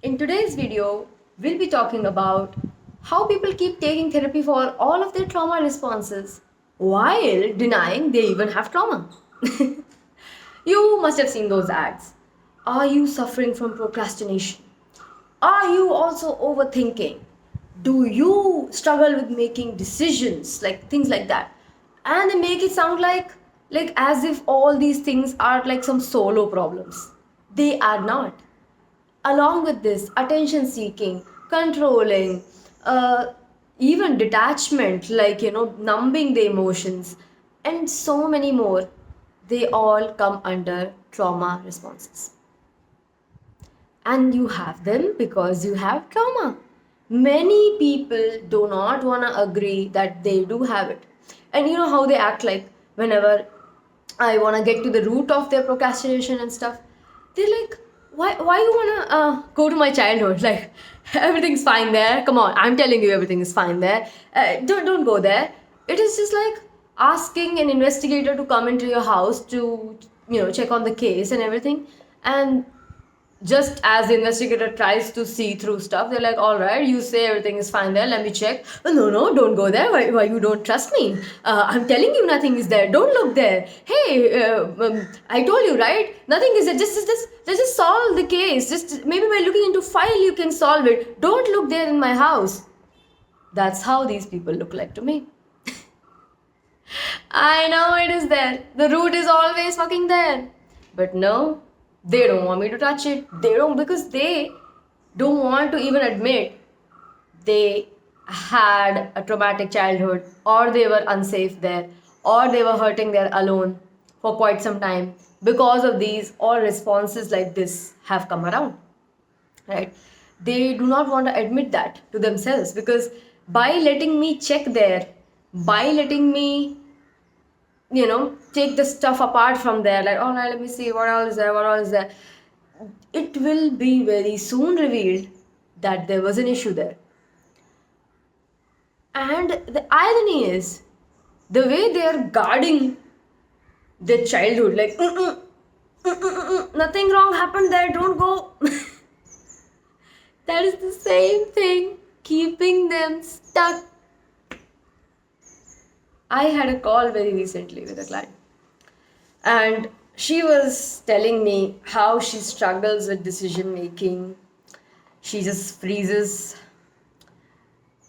In today's video, we'll be talking about how people keep taking therapy for all of their trauma responses while denying they even have trauma. You must have seen those ads. Are you suffering from procrastination? Are you also overthinking? Do you struggle with making decisions? Like things like that. And they make it sound like as if all these things are like some solo problems. They are not. Along with this, attention seeking, controlling, uh, even detachment, numbing the emotions, and so many more, they all come under trauma responses. And you have them because you have trauma. Many people do not want to agree that they do have it. And you know how they act like whenever I want to get to the root of their procrastination and stuff. They're like, why you want to go to my childhood? Like, everything's fine there. Come on, I'm telling you everything is fine there. Don't go there. It is just like asking an investigator to come into your house to, check on the case and everything. And just as the investigator tries to see through stuff, they're like, all right, you say everything is fine there, let me check. No, don't go there. Why you don't trust me? I'm telling you nothing is there. Don't look there. Hey, I told you, right? Nothing is there. Just solve the case. Just maybe by looking into file you can solve it. Don't look there in my house. That's how these people look like to me. I know it is there. The root is always fucking there. But no, they don't want me to touch it. They don't, because they don't want to even admit they had a traumatic childhood, or they were unsafe there, or they were hurting there alone for quite some time. Because of these, all responses like this have come around, right? They do not want to admit that to themselves, because by letting me check there, by letting me take the stuff apart from there, like, all right, let me see what all is there, what all is there, it will be very soon revealed that there was an issue there. And the irony is the way they are guarding their childhood, like, nothing wrong happened there, don't go. That is the same thing keeping them stuck. I had a call very recently with a client, and she was telling me how she struggles with decision making. She just freezes.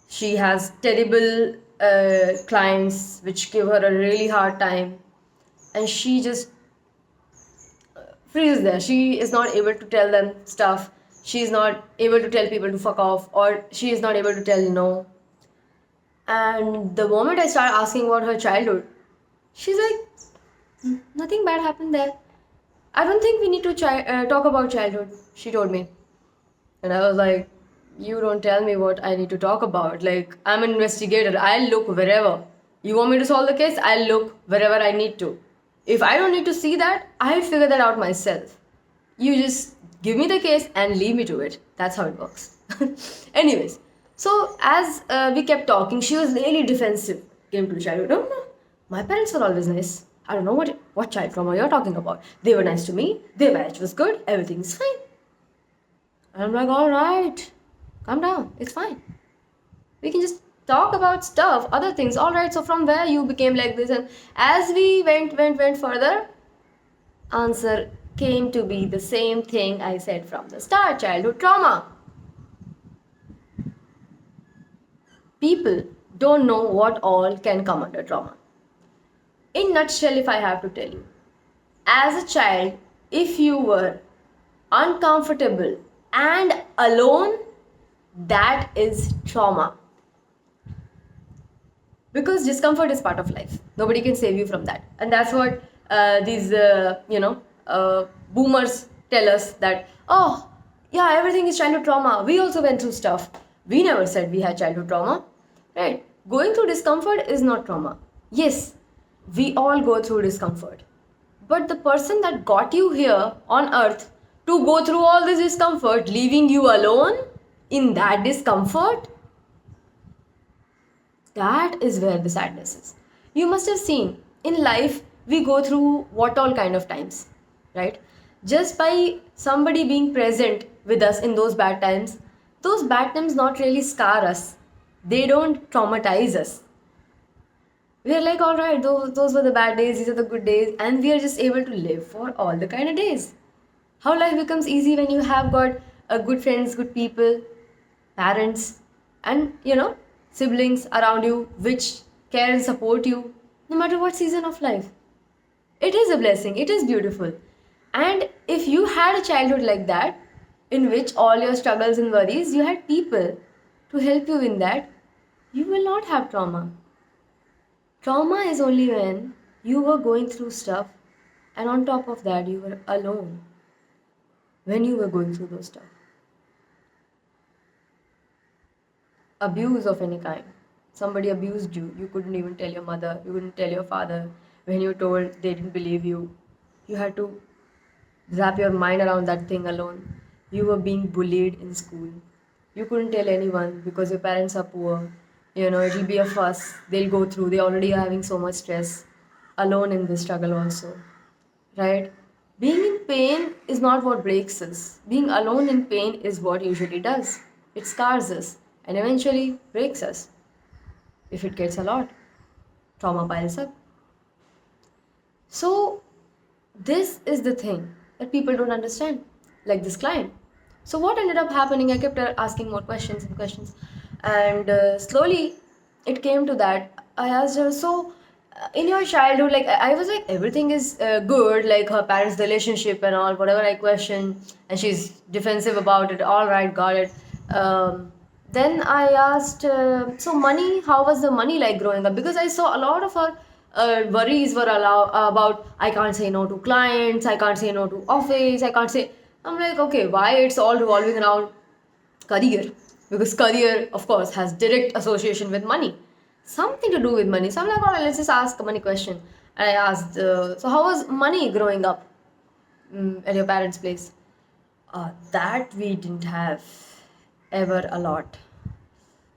She has terrible clients which give her a really hard time, and she just freezes there. She is not able to tell them stuff. She is not able to tell people to fuck off, or she is not able to tell no. And the moment I start asking about her childhood, she's like, nothing bad happened there. I don't think we need to talk about childhood, she told me. And I was like, you don't tell me what I need to talk about. Like, I'm an investigator. I'll look wherever. You want me to solve the case? I'll look wherever I need to. If I don't need to see that, I'll figure that out myself. You just give me the case and leave me to it. That's how it works. Anyways, so as we kept talking, she was really defensive. Came to childhood. No, no, my parents were always nice. I don't know what child trauma you're talking about. They were nice to me. Their marriage was good. Everything's fine. And I'm like, all right, calm down. It's fine. We can just talk about stuff, other things. All right. So from where you became like this, and as we went further, answer came to be the same thing I said from the start: childhood trauma. People don't know what all can come under trauma. In nutshell, if I have to tell you, as a child, if you were uncomfortable and alone, that is trauma. Because discomfort is part of life. Nobody can save you from that. And that's what these boomers tell us, that, oh yeah, everything is childhood trauma, we also went through stuff. We never said we had childhood trauma, right? Going through discomfort is not trauma. Yes, we all go through discomfort, but the person that got you here on earth to go through all this discomfort, leaving you alone in that discomfort, that is where the sadness is. You must have seen in life we go through what all kind of times, right? Just by somebody being present with us in those bad times not really scar us. They don't traumatize us. We are like, all right, those were the bad days, these are the good days, and we are just able to live for all the kind of days. How life becomes easy when you have got good friends, good people, parents, and siblings around you which care and support you no matter what season of life. It is a blessing, it is beautiful. And if you had a childhood like that, in which all your struggles and worries, you had people to help you in that, you will not have trauma. Trauma is only when you were going through stuff and on top of that you were alone when you were going through those stuff. Abuse of any kind. Somebody abused you. You couldn't even tell your mother. You couldn't tell your father. When you told, they didn't believe you. You had to wrap your mind around that thing alone. You were being bullied in school. You couldn't tell anyone because your parents are poor. It'll be a fuss. They'll go through. They already are having so much stress. Alone in this struggle also. Right? Being in pain is not what breaks us. Being alone in pain is what usually does. It scars us and eventually breaks us. If it gets a lot, trauma piles up. So, this is the thing that people don't understand, like this client. So, what ended up happening? I kept asking more questions and questions, and slowly it came to that. I asked her, so in your childhood, like I was like, everything is good, like her parents' relationship and all, whatever I question, and she's defensive about it. All right, got it. Then I asked, so money, how was the money like growing up? Because I saw a lot of her worries were about I can't say no to clients, I can't say no to office, I can't say. I'm like, okay, why it's all revolving around career? Because career, of course, has direct association with money, something to do with money. So I'm like, all right, let's just ask a money question. And I asked, so how was money growing up at your parents' place? That we didn't have ever a lot.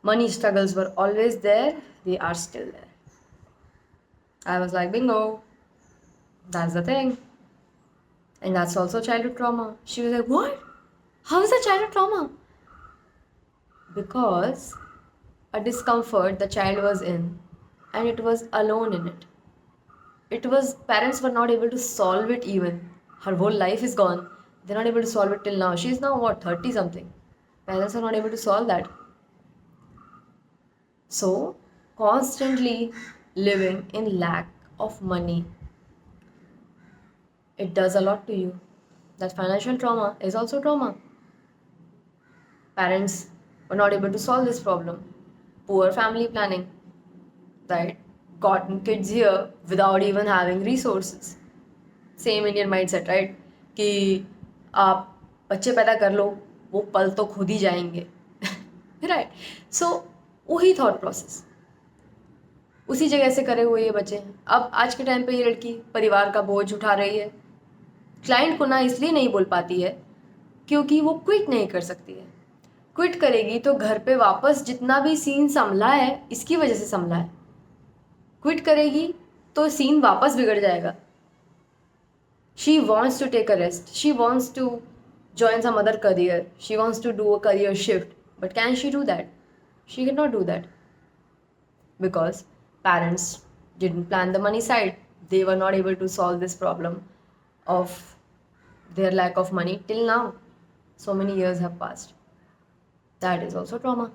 Money struggles were always there, they are still there. I was like, bingo, that's the thing. And that's also childhood trauma. She was like, what? How is that childhood trauma? Because a discomfort the child was in and it was alone in it. It was, parents were not able to solve it even. Her whole life is gone. They're not able to solve it till now. She's now what, 30 something. Parents are not able to solve that. So, constantly living in lack of money, it does a lot to you. That financial trauma is also trauma. Parents were not able to solve this problem. Poor family planning, right? Gotten kids here without even having resources. Same Indian mindset, right? कि आप बच्चे पैदा कर लो, वो पल तो खुद ही जाएंगे. Right? So वही थॉट प्रोसेस उसी जगह से करे हुए ये बच्चे. अब आज के टाइम पे ये लड़की परिवार का बोझ उठा रही है. क्लाइंट को ना इसलिए नहीं बोल पाती है क्योंकि वो क्विट नहीं कर सकती है. क्विट करेगी तो घर पे वापस जितना भी सीन संभला है इसकी वजह से संभला है. क्विट करेगी तो सीन वापस बिगड़ जाएगा. She wants to take a rest. She wants to join some other career. She wants to do a career shift. But can she do that? She cannot do that. Because parents didn't plan the money side. They were not able to solve this problem of their lack of money till now. So many years have passed. That is also trauma.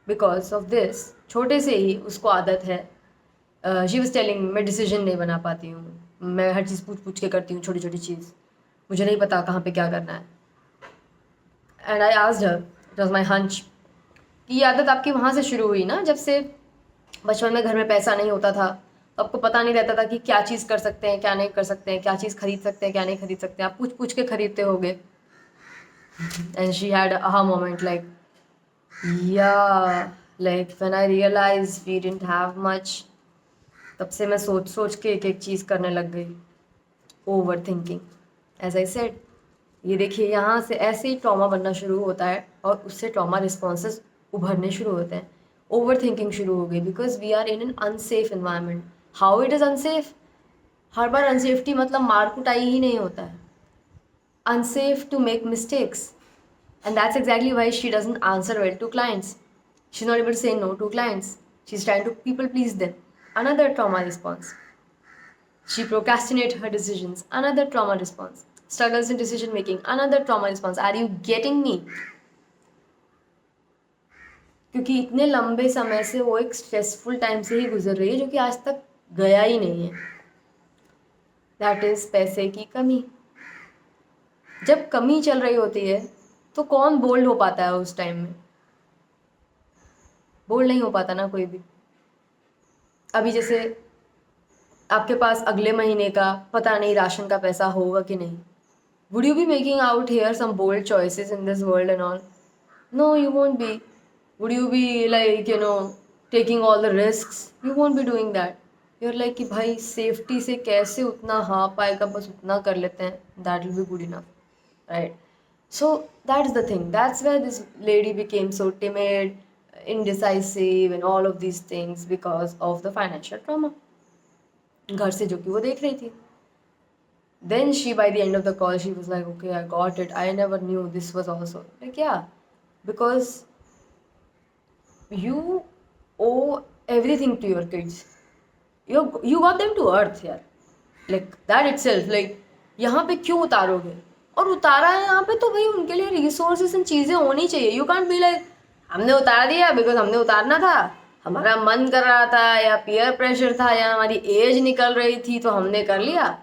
Because of this, छोटे से ही उसको आदत है. She was telling मैं decision नहीं बना पाती हूँ. मैं हर चीज़ पूछ पूछ के करती हूँ, छोटी छोटी चीज़. मुझे नहीं पता कहाँ पे क्या करना है. And I asked her, it was my hunch, कि ये आदत आपकी वहाँ से शुरू हुई ना, जब से बचपन में घर में पैसा नहीं होता था तो आपको पता नहीं रहता था कि क्या चीज़ कर सकते हैं, क्या नहीं कर सकते हैं, क्या चीज़ खरीद सकते हैं, क्या नहीं खरीद सकते हैं. आप पूछ पूछ के खरीदते होगे. And she had a moment like, yeah like when I realize we didn't have much. तब से मैं सोच सोच के एक एक चीज़ करने लग गई. Overthinking. As I said, ये देखिए यहाँ से ऐसे ही ट्रॉमा बनना शुरू होता है और उससे ट्रॉमा रिस्पॉन्सेज उभरने शुरू होते हैं. ओवर थिंकिंग शुरू हो गई because we are in an unsafe environment. How it is unsafe? हर बार अनसेफ्टी मतलब मार कुटाई ही नहीं होता है. unsafe to make mistakes. And that's exactly why she doesn't answer well to clients. She's not able to say no to clients. She's trying to people please them. Another trauma response. She procrastinates her decisions. Another trauma response. Struggles in decision making. Another trauma response. Are you getting me? क्योंकि इतने लंबे समय से वो एक stressful time से ही गुजर रही है जो कि आज तक गया ही नहीं है. दैट इज पैसे की कमी. जब कमी चल रही होती है तो कौन बोल्ड हो पाता है उस टाइम में? बोल्ड नहीं हो पाता ना कोई भी. अभी जैसे आपके पास अगले महीने का पता नहीं राशन का पैसा होगा कि नहीं. Would you be making out here some bold choices in this world and all? No, you won't be. Would you be like, taking all the risks? You won't be doing that. You're like कि भाई safety से कैसे उतना हाँ पाएगा बस उतना कर लेते हैं. That will be good enough, right? So that's the thing. That's where this lady became so timid, indecisive, and all of these things because of the financial trauma. घर से जो कि वो देख रही थी. Then she, by the end of the call, she was like, okay, I got it. I never knew this was also like, yeah, because you owe everything to your kids. You got them to earth यार. Like that itself, like यहाँ पे क्यों उतारोगे? और उतारा है यहाँ पे तो भाई उनके लिए रिसोर्सेस एंड चीज़ें होनी चाहिए. यू कांट बी लाइक हमने उतार दिया बिकॉज हमने उतारना था, हमारा मन कर रहा था या पीयर प्रेशर था या हमारी एज निकल रही थी तो हमने कर लिया.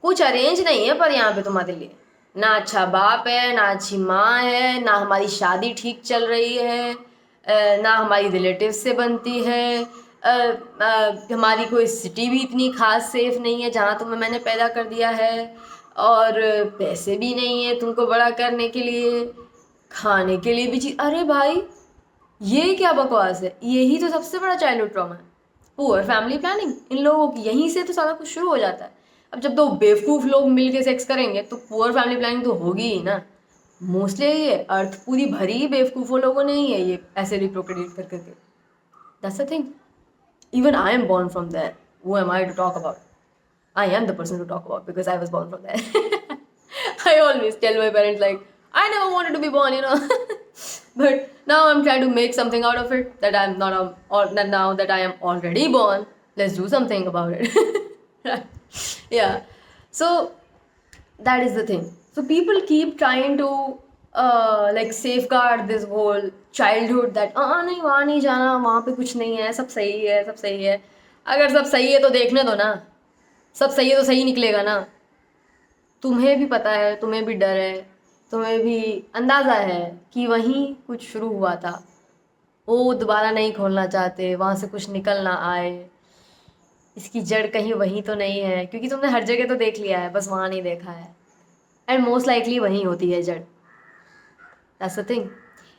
कुछ अरेंज नहीं है पर यहाँ पे तुम्हारे लिए. ना अच्छा बाप है, ना अच्छी माँ है, ना हमारी शादी ठीक चल रही है, ना हमारी रिलेटिव से बनती है, हमारी कोई सिटी भी इतनी खास सेफ नहीं है जहाँ तुम्हें मैंने पैदा कर दिया है, और पैसे भी नहीं है तुमको बड़ा करने के लिए, खाने के लिए भी चीज़. अरे भाई ये क्या बकवास है? यही तो सबसे बड़ा चाइल्डहुड ट्रॉमा है. Poor family planning. इन लोगों की यहीं से तो सारा कुछ शुरू हो जाता है. अब जब दो बेवकूफ़ लोग मिल के सेक्स करेंगे तो पुअर फैमिली प्लानिंग तो होगी ही ना. मोस्टली ये अर्थ पूरी भरी बेवकूफ़ों लोगों ने ही है ये ऐसे रिप्रोक्रिएट कर करके. That's the thing. Even I am born from there. Who am I to talk about? I am the person to talk about because I was born from there. I always tell my parents like I never wanted to be born. But now I'm trying to make something out of it, that I'm not or that now that I am already born, let's do something about it. Yeah. So that is the thing. So people keep trying to like safeguard this whole childhood that नहीं वहाँ नहीं जाना, वहाँ पे कुछ नहीं है, सब सही है, सब सही है. अगर सब सही है तो देखने दो ना. सब सही है तो सही निकलेगा ना. तुम्हें भी पता है, तुम्हें भी डर है, तुम्हें भी अंदाज़ा है कि वहीं कुछ शुरू हुआ था. वो दोबारा नहीं खोलना चाहते, वहाँ से कुछ निकल ना आए. इसकी जड़ कहीं वहीं तो नहीं है क्योंकि तुमने हर जगह तो देख लिया है, बस वहाँ नहीं देखा है. एंड मोस्ट लाइकली वहीं होती है जड़. That's the thing.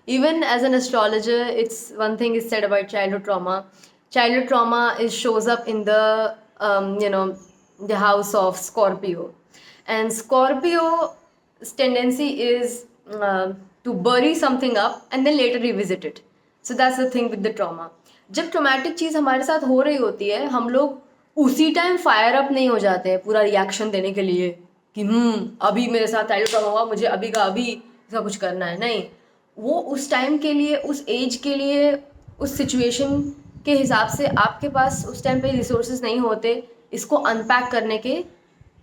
Even as an astrologer, it's one thing is said about childhood trauma. Childhood trauma shows up in the house of Scorpio, and Scorpio's tendency is to bury something up and then later revisit it. So that's the thing with the trauma. जब traumatic चीज़ हमारे साथ हो रही होती है हम लोग उसी टाइम फायर अप नहीं हो जाते हैं पूरा रिएक्शन देने के लिए कि अभी मेरे साथ चाइल्ड ट्रॉमा हुआ, मुझे अभी का अभी इसका कुछ करना है. नहीं, वो उस टाइम के लिए, उस एज के लिए, उस सिचुएशन के हिसाब से आपके पास उस टाइम पे रिसोर्सेज नहीं होते इसको अनपैक करने के.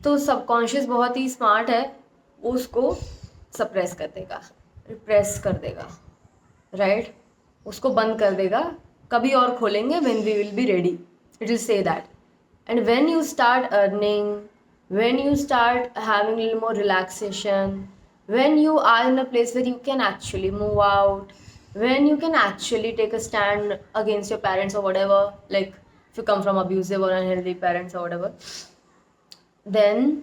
तो सबकॉन्शियस बहुत ही स्मार्ट है, वो उसको सप्रेस कर देगा, रिप्रेस कर देगा, राइट. उसको बंद कर देगा. कभी और खोलेंगे when we will be ready. It will say that. And when you start earning, when you start having a little more relaxation, when you are in a place where you can actually move out, when you can actually take a stand against your parents or whatever, like if you come from abusive or unhealthy parents or whatever, then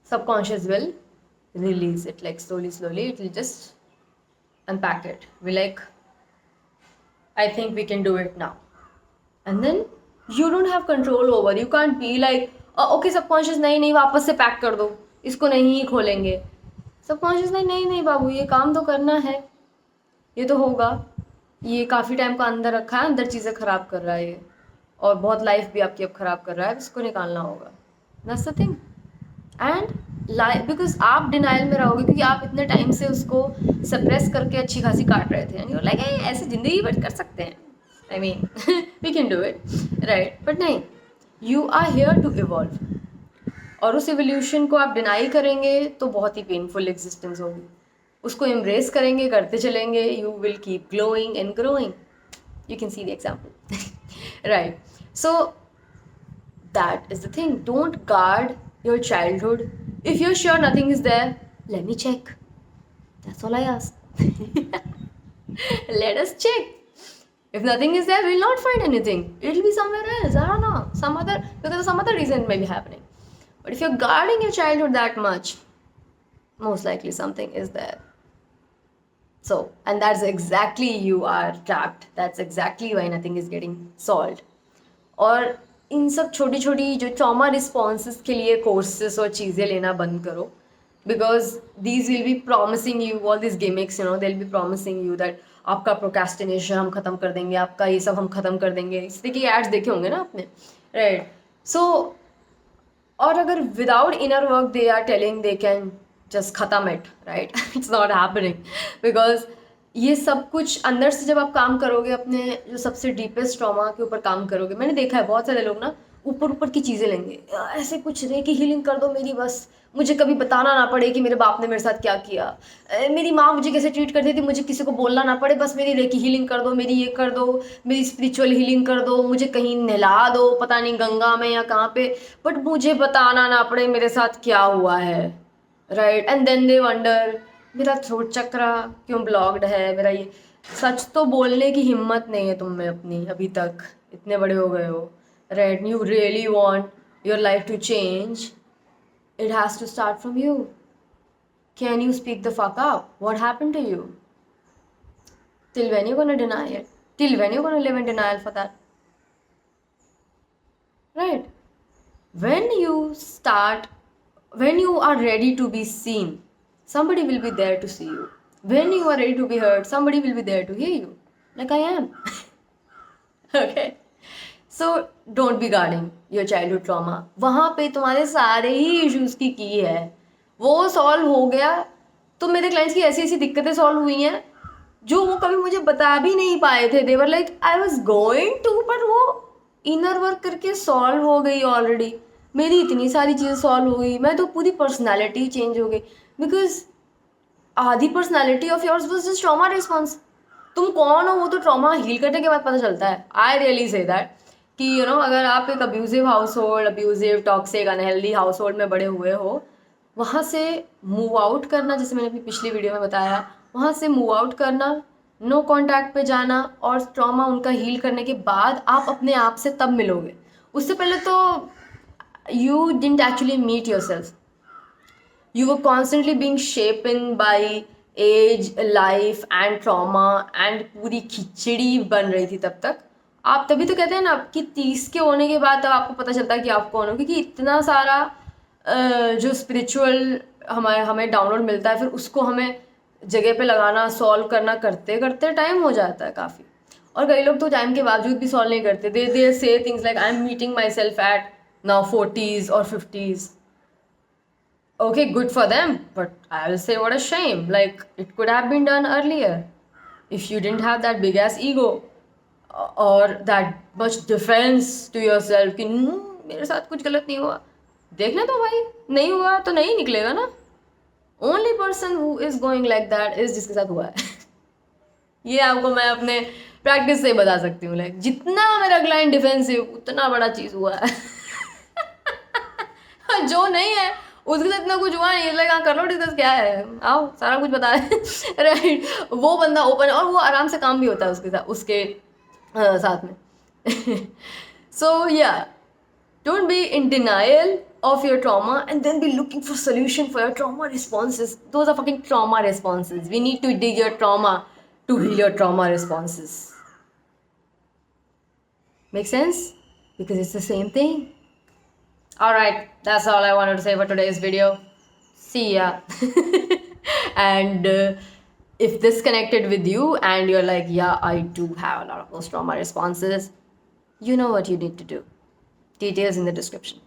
subconscious will release it, like slowly it will just unpack it. Be like, I think we can do it now. And then you don't have control over. You can't be like, okay subconscious नहीं वापस से pack कर दो, इसको नहीं खोलेंगे. Subconscious नहीं बाबू, ये काम तो करना है, ये तो होगा, ये काफ़ी टाइम का अंदर रखा है, अंदर चीज़ें ख़राब कर रहा है ये, और बहुत लाइफ भी आपकी अब ख़राब कर रहा है, इसको निकालना होगा. That's the thing. And like because आप डिनाइल में रहोगे क्योंकि आप इतने टाइम से उसको सप्रेस करके अच्छी खासी काट रहे थे एंड यू लाइक ऐसे ज़िंदगी भर कर सकते हैं, I mean we can do it right, but नहीं, you are here to evolve. और उस एवोल्यूशन को आप डिनाई करेंगे तो बहुत ही पेनफुल एग्जिस्टेंस होगी, उसको एम्ब्रेस करेंगे, करते चलेंगे, you will keep glowing and growing, you can see the example right? So that is the thing, don't guard your childhood. If you're sure nothing is there, let me check, that's all I ask. Let us check. If nothing is there, we'll not find anything, it'll be somewhere else, I don't know, some other, because some other reason it may be happening. But if you're guarding your childhood that much, most likely something is there. So, and that's exactly you are trapped. That's exactly why nothing is getting solved. और इन सब छोटी छोटी जो trauma responses के लिए courses और चीज़ें लेना बंद करो, because these will be promising you all this gimmicks, you know, they will be promising you that आपका प्रोक्रेस्टिनेशन हम ख़त्म कर देंगे, आपका ये सब हम ख़त्म कर देंगे, इस तरह की एड्स देखे होंगे ना आपने, राइट? सो और अगर without inner work they are telling they can just ख़त्म it, right? It's not happening, because ये सब कुछ अंदर से जब आप काम करोगे, अपने जो सबसे डीपेस्ट ट्रॉमा के ऊपर काम करोगे, मैंने देखा है बहुत सारे लोग ना ऊपर ऊपर की चीज़ें लेंगे, ऐसे कुछ रे की हीलिंग कर दो मेरी, बस मुझे कभी बताना ना पड़े कि मेरे बाप ने मेरे साथ क्या किया, मेरी माँ मुझे कैसे ट्रीट करती थी, मुझे किसी को बोलना ना पड़े, बस मेरी रे की हीलिंग कर दो, मेरी ये कर दो, मेरी स्पिरिचुअल हीलिंग कर दो, मुझे कहीं नहला दो, पता नहीं गंगा में या कहाँ पे, बट मुझे बताना ना पड़े मेरे साथ क्या हुआ है, right? And then they wonder मेरा थ्रोट चक्रा क्यों ब्लॉक्ड है, मेरा ये, सच तो बोलने की हिम्मत नहीं है तुम में अपनी अभी तक, इतने बड़े हो गए हो, right? You really want your life to change, it has to start from you. Can you speak the fuck up? What happened to you? Till when you gonna deny it? Till when you gonna live in denial for that? Right? When you are ready to be seen, somebody will be there to see you. When you are ready to be heard, somebody will be there to hear you, like I am. Okay? So don't be guarding your childhood trauma, वहाँ पे तुम्हारे सारे ही issues की है, वो solve हो गया, तो मेरे क्लाइंट्स की ऐसी ऐसी दिक्कतें सॉल्व हुई हैं जो वो कभी मुझे बता भी नहीं पाए थे, they were like I was going to, but वो इनर वर्क करके सॉल्व हो गई ऑलरेडी, मेरी इतनी सारी चीज़ें सॉल्व हो गई, मैं तो पूरी पर्सनैलिटी चेंज हो गई, बिकॉज आधी personality of yours was just trauma response. तुम कौन हो वो तो ट्रॉमा हील करने के बाद पता चलता है। आई रियली से दैट कि यू नो अगर आप एक abusive house hold, abusive toxic unhealthy house hold में बड़े हुए हो, वहाँ से मूव आउट करना, जैसे मैंने अपनी पिछली वीडियो में बताया, वहाँ से मूव आउट करना, नो कॉन्टैक्ट पे जाना और ट्रॉमा उनका हील करने के बाद आप अपने आप से तब मिलोगे। उससे पहले तो you didn't actually meet yourself, you were constantly being shapen by age, life and trauma and पूरी खिचड़ी बन रही थी तब तक। आप तभी तो कहते हैं ना कि 30 के होने के बाद तब आपको पता चलता है कि आप कौन हो, क्योंकि इतना सारा जो स्पिरिचुअल हमें डाउनलोड मिलता है, फिर उसको हमें जगह पे लगाना, सॉल्व करना करते करते टाइम हो जाता है काफ़ी। और कई लोग तो टाइम के बावजूद भी सॉल्व नहीं करते, दे से things like I am meeting my self eight now 40s or 50s। Okay, good for them, but I'll say what a shame. Like, it could have been done earlier if you didn't have that big ass ego or that much defense to yourself कि मेरे साथ कुछ गलत नहीं हुआ, देखने तो भाई, नहीं हुआ तो नहीं निकलेगा ना। Only person who is going like that is जिसके साथ हुआ है। ये आपको मैं अपने प्रैक्टिस से बता सकती हूँ। लाइक जितना मेरा क्लाइंट डिफेंसिव उतना बड़ा चीज़ हुआ है। जो नहीं है उसके साथ इतना कुछ हुआ नहीं, लाइक हाँ कर लो डिस्कस, क्या है, आओ सारा कुछ बता है। राइट? वो बंदा ओपन और वो आराम से काम भी होता है उसके साथ, उसके साथ में। सो या don't be in denial of your trauma and then be looking for solution for your trauma responses. Those are fucking trauma responses. We need to dig your trauma to heal your trauma responses. Make sense? Because it's the same thing. Alright, that's all I wanted to say for today's video. See ya. And if this connected with you and you're like, yeah, I do have a lot of those trauma responses, you know what you need to do. Details in the description.